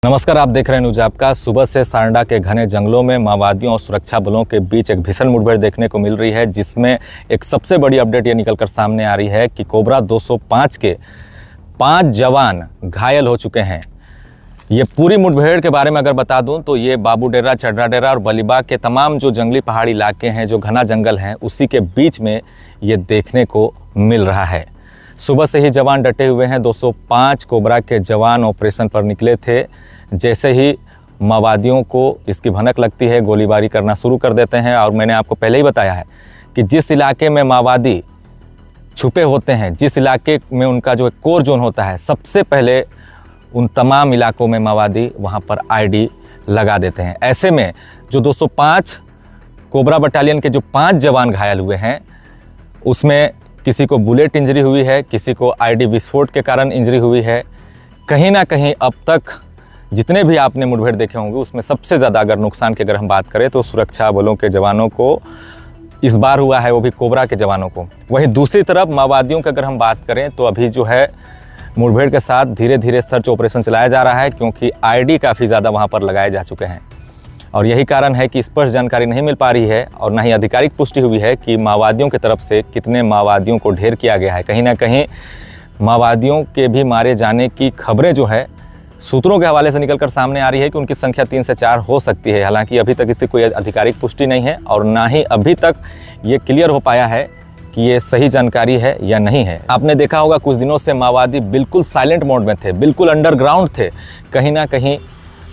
नमस्कार, आप देख रहे हैं न्यूज आपका। सुबह से सांडा के घने जंगलों में माओवादियों और सुरक्षा बलों के बीच एक भीषण मुठभेड़ देखने को मिल रही है, जिसमें एक सबसे बड़ी अपडेट ये निकलकर सामने आ रही है कि कोबरा 205 के 5 जवान घायल हो चुके हैं। ये पूरी मुठभेड़ के बारे में अगर बता दूं तो ये बाबू डेरा, चढ़ा डेरा और बलीबाग के तमाम जो जंगली पहाड़ी इलाके हैं, जो घना जंगल हैं, उसी के बीच में ये देखने को मिल रहा है। सुबह से ही जवान डटे हुए हैं। 205 कोबरा के जवान ऑपरेशन पर निकले थे। जैसे ही माओवादियों को इसकी भनक लगती है, गोलीबारी करना शुरू कर देते हैं। और मैंने आपको पहले ही बताया है कि जिस इलाके में माओवादी छुपे होते हैं, जिस इलाके में उनका जो कोर जोन होता है, सबसे पहले उन तमाम इलाकों में माओवादी वहाँ पर आईडी लगा देते हैं। ऐसे में जो 205 कोबरा बटालियन के जो 5 जवान घायल हुए हैं, उसमें किसी को बुलेट इंजरी हुई है, किसी को आईडी विस्फोट के कारण इंजरी हुई है। कहीं ना कहीं अब तक जितने भी आपने मुठभेड़ देखे होंगे, उसमें सबसे ज़्यादा अगर नुकसान की अगर हम बात करें तो सुरक्षा बलों के जवानों को इस बार हुआ है, वो भी कोबरा के जवानों को। वहीं दूसरी तरफ माओवादियों की अगर हम बात करें तो अभी जो है मुठभेड़ के साथ धीरे धीरे सर्च ऑपरेशन चलाया जा रहा है, क्योंकि आईडी काफ़ी ज़्यादा वहाँ पर लगाए जा चुके हैं। और यही कारण है कि स्पष्ट जानकारी नहीं मिल पा रही है और ना ही आधिकारिक पुष्टि हुई है कि माओवादियों की तरफ से कितने माओवादियों को ढेर किया गया है। कहीं ना कहीं माओवादियों के भी मारे जाने की खबरें जो है सूत्रों के हवाले से निकलकर सामने आ रही है कि उनकी संख्या 3 से 4 हो सकती है। हालांकि अभी तक इसकी कोई आधिकारिक पुष्टि नहीं है और ना ही अभी तक ये क्लियर हो पाया है कि ये सही जानकारी है या नहीं है। आपने देखा होगा कुछ दिनों से माओवादी बिल्कुल साइलेंट मोड में थे, बिल्कुल अंडरग्राउंड थे। कहीं ना कहीं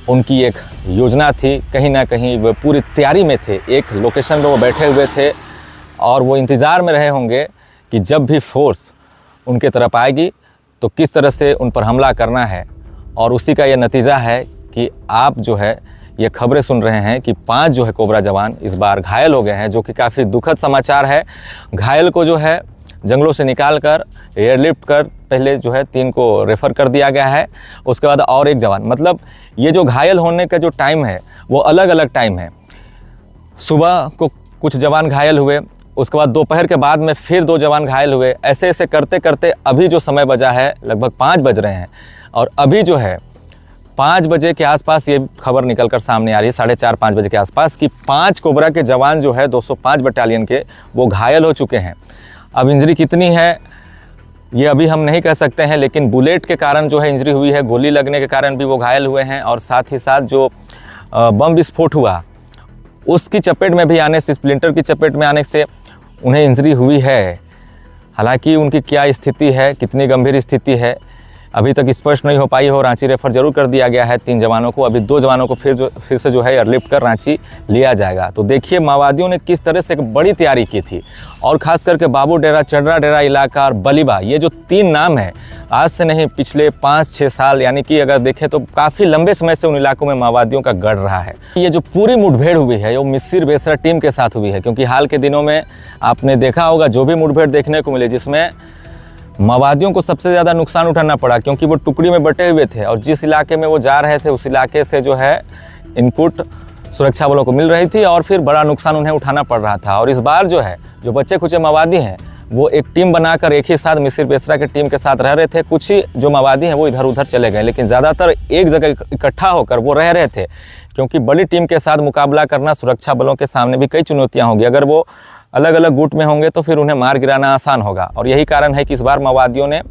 उनकी एक योजना थी, कहीं ना कहीं वो पूरी तैयारी में थे। एक लोकेशन में वो बैठे हुए थे और वो इंतज़ार में रहे होंगे कि जब भी फोर्स उनके तरफ आएगी तो किस तरह से उन पर हमला करना है। और उसी का ये नतीजा है कि आप जो है ये खबरें सुन रहे हैं कि 5 जो है कोबरा जवान इस बार घायल हो गए हैं, जो कि काफ़ी दुखद समाचार है। घायल को जो है जंगलों से निकाल कर एयरलिफ्ट कर पहले जो है 3 को रेफ़र कर दिया गया है। उसके बाद और एक जवान, मतलब ये जो घायल होने का जो टाइम है वो अलग अलग टाइम है। सुबह को कुछ जवान घायल हुए, उसके बाद दोपहर के बाद में फिर 2 जवान घायल हुए। ऐसे ऐसे करते करते अभी जो समय बजा है लगभग 5 बज रहे हैं। और अभी जो है 5 बजे के आसपास ये खबर निकलकर सामने आ रही है, 4:30-5 बजे के आसपास, कि 5 कोबरा के जवान जो है 205 बटालियन के वो घायल हो चुके हैं। अब इंजरी कितनी है ये अभी हम नहीं कह सकते हैं, लेकिन बुलेट के कारण जो है इंजरी हुई है, गोली लगने के कारण भी वो घायल हुए हैं। और साथ ही साथ जो बम विस्फोट हुआ उसकी चपेट में भी आने से, स्प्लिंटर की चपेट में आने से उन्हें इंजरी हुई है। हालांकि उनकी क्या स्थिति है, कितनी गंभीर स्थिति है, अभी तक स्पष्ट नहीं हो पाई हो। रांची रेफर जरूर कर दिया गया है 3 जवानों को। अभी 2 जवानों को फिर से जो है एयरलिफ्ट कर रांची लिया जाएगा। तो देखिए माओवादियों ने किस तरह से एक बड़ी तैयारी की थी। और ख़ास करके बाबू डेरा, चढ़ा डेरा इलाका और बलीबा, ये जो 3 नाम है, आज से नहीं पिछले 5-6 साल, यानी कि अगर देखें तो काफ़ी लंबे समय से उन इलाकों में माओवादियों का गढ़ रहा है। ये जो पूरी मुठभेड़ हुई है वो मिसिर बेसरा टीम के साथ हुई है, क्योंकि हाल के दिनों में आपने देखा होगा जो भी मुठभेड़ देखने को मिले, जिसमें माओवादियों को सबसे ज़्यादा नुकसान उठाना पड़ा, क्योंकि वो टुकड़ी में बटे हुए थे और जिस इलाके में वो जा रहे थे उस इलाके से जो है इनपुट सुरक्षा बलों को मिल रही थी और फिर बड़ा नुकसान उन्हें उठाना पड़ रहा था। और इस बार जो है जो बच्चे खुचे माओवादी हैं वो एक टीम बनाकर एक ही साथ मिसिर बेसरा के टीम के साथ रह रहे थे। कुछ ही जो माओवादी हैं वो इधर उधर चले गए, लेकिन ज़्यादातर एक जगह इकट्ठा होकर वो रह रहे थे, क्योंकि बड़ी टीम के साथ मुकाबला करना सुरक्षा बलों के सामने भी कई चुनौतियाँ होंगी। अगर वो अलग अलग गुट में होंगे तो फिर उन्हें मार गिराना आसान होगा। और यही कारण है कि इस बार माओवादियों ने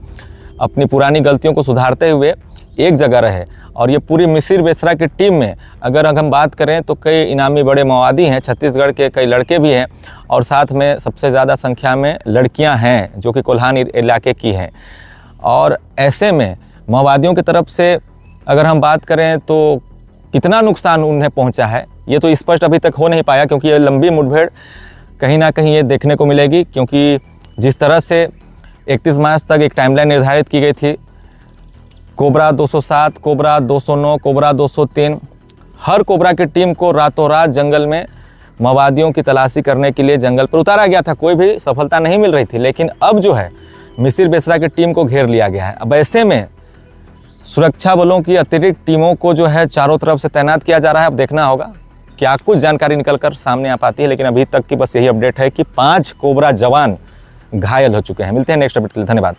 अपनी पुरानी गलतियों को सुधारते हुए एक जगह रहे। और ये पूरी मिसिर बेसरा की टीम में अगर हम बात करें तो कई इनामी बड़े माओवादी हैं, छत्तीसगढ़ के कई लड़के भी हैं और साथ में सबसे ज़्यादा संख्या में लड़कियां हैं जो कि कोल्हान इलाके की हैं। और ऐसे में माओवादियों की तरफ से अगर हम बात करें तो कितना नुकसान उन्हें पहुँचा है ये तो स्पष्ट अभी तक हो नहीं पाया, क्योंकि ये लंबी मुठभेड़ कहीं ना कहीं ये देखने को मिलेगी। क्योंकि जिस तरह से 31 मार्च तक एक टाइमलाइन निर्धारित की गई थी, कोबरा 207, कोबरा 209, कोबरा 203, हर कोबरा की टीम को रातों रात जंगल में माओवादियों की तलाशी करने के लिए जंगल पर उतारा गया था। कोई भी सफलता नहीं मिल रही थी, लेकिन अब जो है मिसिर बेसरा की टीम को घेर लिया गया है। अब ऐसे में सुरक्षा बलों की अतिरिक्त टीमों को जो है चारों तरफ से तैनात किया जा रहा है। अब देखना होगा क्या कुछ जानकारी निकलकर सामने आ पाती है, लेकिन अभी तक की बस यही अपडेट है कि 5 कोबरा जवान घायल हो चुके हैं। मिलते हैं नेक्स्ट अपडेट के लिए, धन्यवाद।